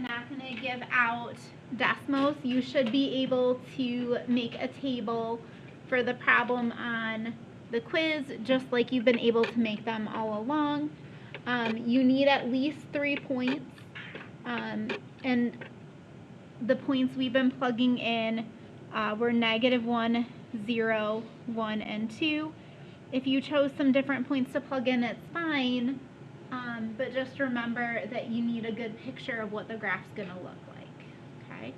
not going to give out Desmos. You should be able to make a table for the problem on the quiz, just like you've been able to make them all along. You need at least 3 points, and the points we've been plugging in were -1, 0, 1, and 2. If you chose some different points to plug in, it's fine, but just remember that you need a good picture of what the graph's going to look like, okay?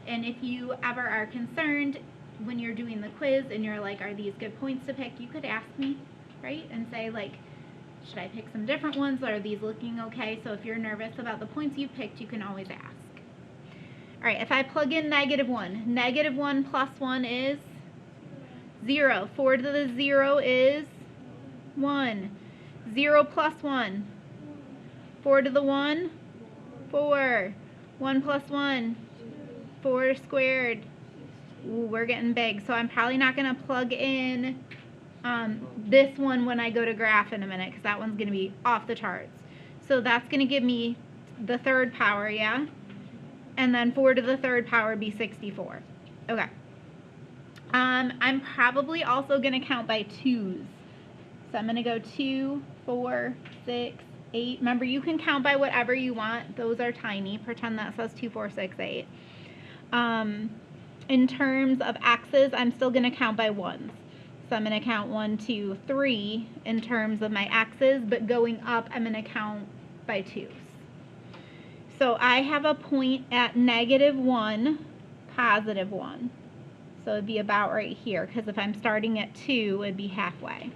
And if you ever are concerned when you're doing the quiz and you're like, are these good points to pick, you could ask me, right? And say, like, should I pick some different ones? Are these looking okay? So if you're nervous about the points you picked, you can always ask. All right, if I plug in -1, -1 plus 1 is 0. 4 to the 0 is 1. 0 plus 1. 4 to the 1, 4. 1 plus 1, 4 squared. Ooh, we're getting big, so I'm probably not going to plug in this one when I go to graph in a minute, because that one's going to be off the charts. So that's going to give me the third power, yeah? And then 4 to the third power would be 64. Okay. I'm probably also going to count by 2s. So I'm going to go 2, 4, 6, 8. Remember, you can count by whatever you want. Those are tiny. Pretend that says 2, 4, 6, 8. In terms of x's, I'm still going to count by 1s. So I'm going to count 1, 2, 3 in terms of my x's, but going up, I'm going to count by 2s. So I have a point at -1, +1. So it'd be about right here, because if I'm starting at 2, it'd be halfway.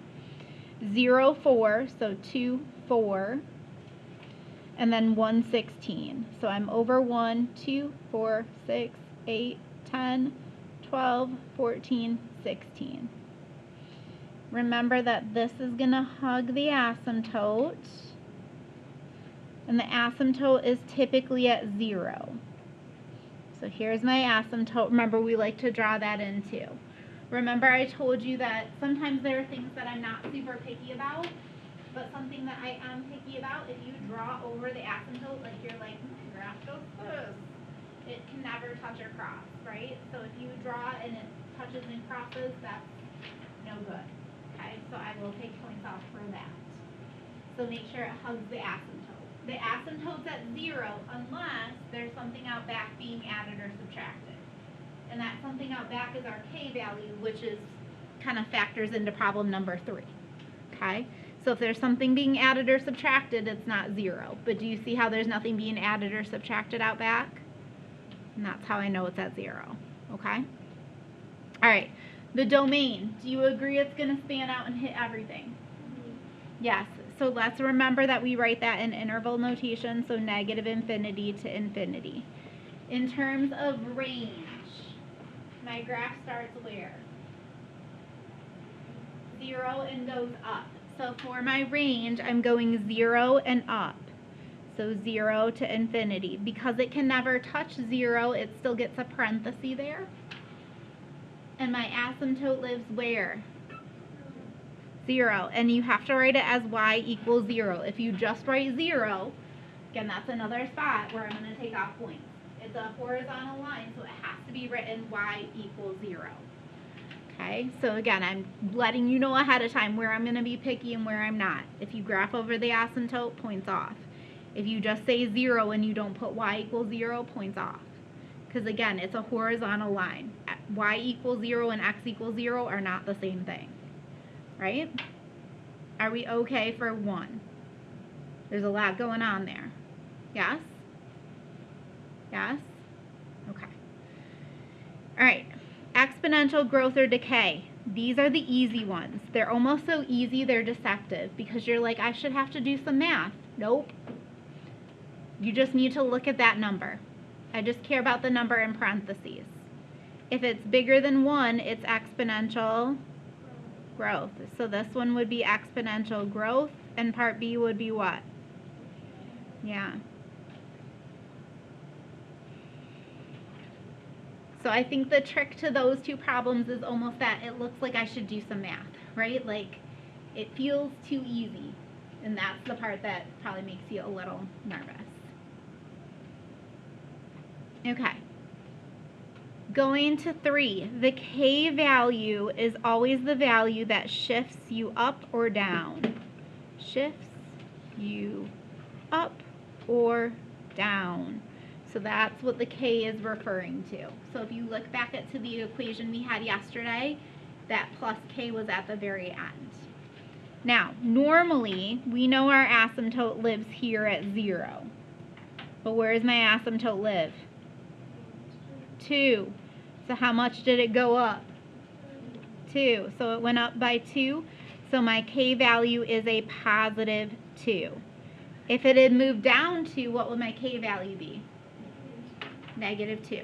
0, 4, so 2, 4, and then 1, 16. So I'm over 1, 2, 4, 6, 8, 10, 12, 14, 16. Remember that this is going to hug the asymptote, and the asymptote is typically at 0. So here's my asymptote. Remember, we like to draw that in too. Remember, I told you that sometimes there are things that I'm not super picky about, but something that I am picky about, if you draw over the asymptote, like you're like, my graph goes this, it can never touch or cross, right? So if you draw and it touches and crosses, that's no good. Okay, so I will take points off for that. So make sure it hugs the asymptote. The asymptote's at 0 unless there's something out back being added or subtracted. And that something out back is our k value, which is kind of factors into problem number 3. Okay, so if there's something being added or subtracted, it's not 0. But do you see how there's nothing being added or subtracted out back? And that's how I know it's at 0. Okay? All right, the domain. Do you agree it's going to span out and hit everything? Yes. So let's remember that we write that in interval notation, so -infinity to infinity. In terms of range, my graph starts where? 0 and goes up. So for my range, I'm going 0 and up. So 0 to infinity. Because it can never touch 0, it still gets a parenthesis there. And my asymptote lives where? 0. And you have to write it as y equals 0. If you just write 0, again, that's another spot where I'm going to take off points. It's a horizontal line, so it has to be written y equals 0. Okay, so again, I'm letting you know ahead of time where I'm going to be picky and where I'm not. If you graph over the asymptote, points off. If you just say 0 and you don't put y equals 0, points off. Because again, it's a horizontal line. Y equals 0 and x equals 0 are not the same thing. Right? Are we okay for 1? There's a lot going on there. Yes? Yes? Okay. All right. Exponential growth or decay. These are the easy ones. They're almost so easy they're deceptive because you're like, I should have to do some math. Nope. You just need to look at that number. I just care about the number in parentheses. If it's bigger than 1, it's exponential growth. So this one would be exponential growth, and part B would be what? Yeah. So I think the trick to those two problems is almost that it looks like I should do some math, right? Like it feels too easy, and that's the part that probably makes you a little nervous. Okay. Going to 3, the K value is always the value that shifts you up or down. Shifts you up or down. So that's what the K is referring to. So if you look back to the equation we had yesterday, that plus K was at the very end. Now, normally, we know our asymptote lives here at 0. But where does my asymptote live? 2. So how much did it go up? 2. So it went up by 2. So my K value is a positive 2. If it had moved down 2, what would my K value be? Negative 2.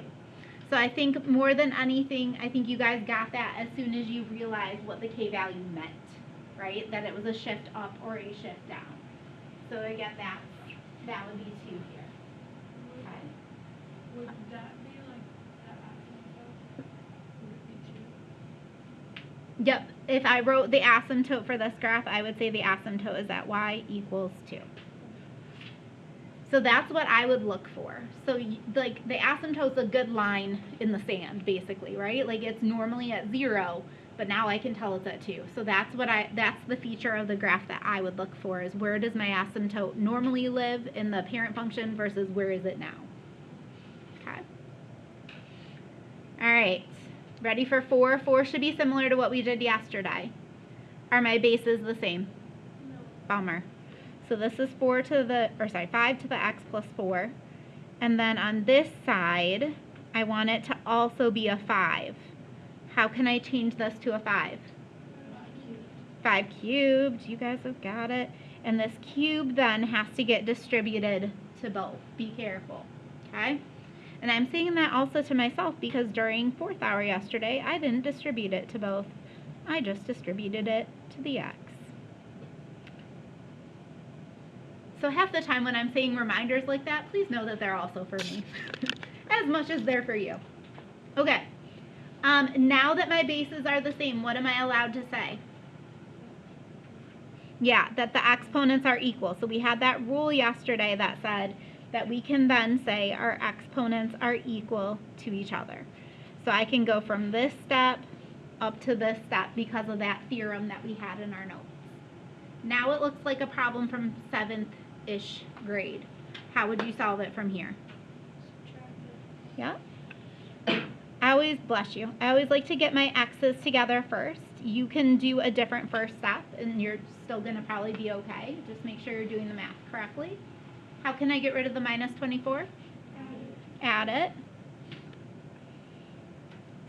So I think more than anything, I think you guys got that as soon as you realized what the K value meant, right? That it was a shift up or a shift down. So again, that would be 2 here. Okay. Would that be like that asymptote? Would it be 2? Yep. If I wrote the asymptote for this graph, I would say the asymptote is at y equals 2. So that's what I would look for. So like the asymptote's a good line in the sand, basically, right? Like it's normally at 0, but now I can tell it's at 2. So that's the feature of the graph that I would look for, is where does my asymptote normally live in the parent function versus where is it now? Okay. All right. Ready for 4? 4 should be similar to what we did yesterday. Are my bases the same? No. Bummer. So this is 5 to the x plus 4. And then on this side, I want it to also be a 5. How can I change this to a 5? 5 cubed. You guys have got it. And this cube then has to get distributed to both. Be careful. Okay? And I'm saying that also to myself because during 4th hour yesterday, I didn't distribute it to both. I just distributed it to the x. So half the time when I'm saying reminders like that, please know that they're also for me, as much as they're for you. Okay, now that my bases are the same, what am I allowed to say? Yeah, that the exponents are equal. So we had that rule yesterday that said that we can then say our exponents are equal to each other. So I can go from this step up to this step because of that theorem that we had in our notes. Now it looks like a problem from 7th-ish grade. How would you solve it from here? Yeah. I always like to get my x's together first. You can do a different first step and you're still going to probably be okay. Just make sure you're doing the math correctly. How can I get rid of the minus 24? Add it.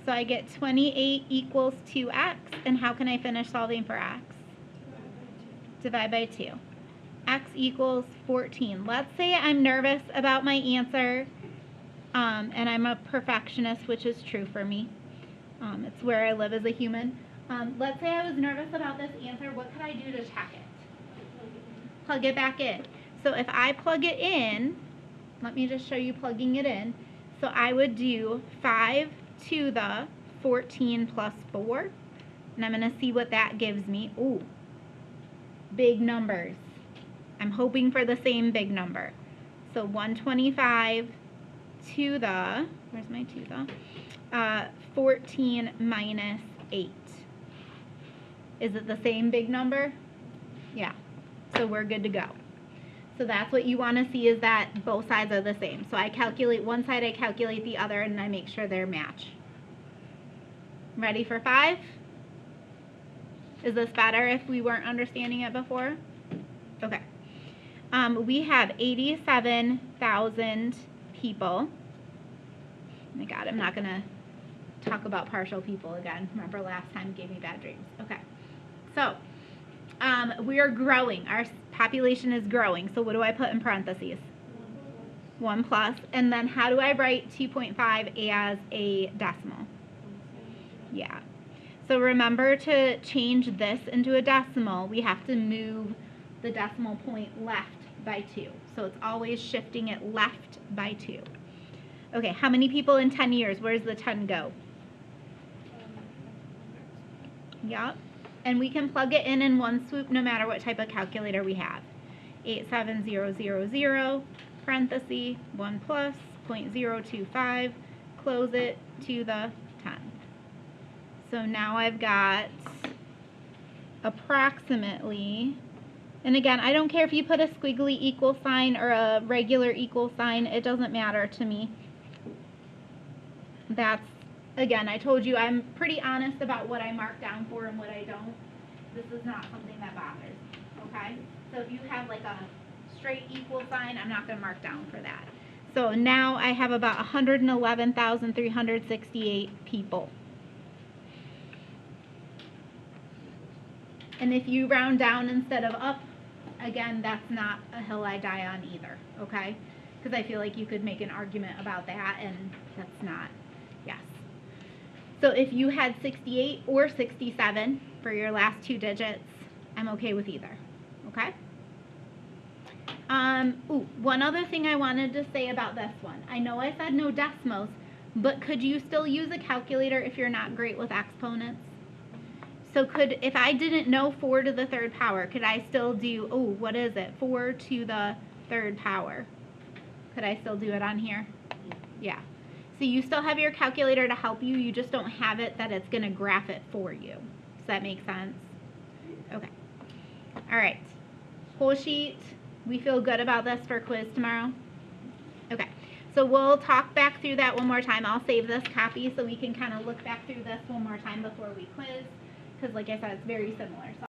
So I get 28 equals 2x. And how can I finish solving for x? Divide by 2. X equals 14. Let's say I'm nervous about my answer, and I'm a perfectionist, which is true for me. It's where I live as a human. Let's say I was nervous about this answer. What could I do to check it? Plug it back in. So if I plug it in, let me just show you plugging it in. So I would do 5 to the 14 plus 4, and I'm going to see what that gives me. Ooh, big numbers. I'm hoping for the same big number. So 125 to the, where's my to the? 14 minus 8. Is it the same big number? Yeah. So we're good to go. So that's what you want to see, is that both sides are the same. So I calculate one side, I calculate the other, and I make sure they're match. Ready for 5? Is this better if we weren't understanding it before? Okay. We have 87,000 people. Oh my God, I'm not going to talk about partial people again. Remember last time gave me bad dreams. Okay. So, we are growing. Our population is growing. So what do I put in parentheses? 1 plus. And then how do I write 2.5 as a decimal? Yeah. So remember, to change this into a decimal, we have to move the decimal point left by 2. So it's always shifting it left by 2. Okay, how many people in 10 years? Where does the 10 go? Yep. And we can plug it in one swoop no matter what type of calculator we have. 87000 parenthesis, 1 plus 0.025, close it to the 10th. So now I've got approximately, and again, I don't care if you put a squiggly equal sign or a regular equal sign, it doesn't matter to me. That's, again, I told you I'm pretty honest about what I mark down for and what I don't. This is not something that bothers, okay? So if you have like a straight equal sign, I'm not going to mark down for that. So now I have about 111,368 people. And if you round down instead of up, again, that's not a hill I die on either, okay? Because I feel like you could make an argument about that, and that's not, yes. So if you had 68 or 67 for your last 2 digits, I'm okay with either, okay? One other thing I wanted to say about this one. I know I said no decimals, but could you still use a calculator if you're not great with exponents? So if I didn't know 4 to the 3rd power, could I still do, what is it? 4 to the 3rd power. Could I still do it on here? Yeah. So you still have your calculator to help you, you just don't have it that it's going to graph it for you. Does that make sense? Okay. All right. Whole sheet. We feel good about this for quiz tomorrow? Okay. So we'll talk back through that one more time. I'll save this copy so we can kind of look back through this one more time before we quiz. Because like I said, it's very similar. So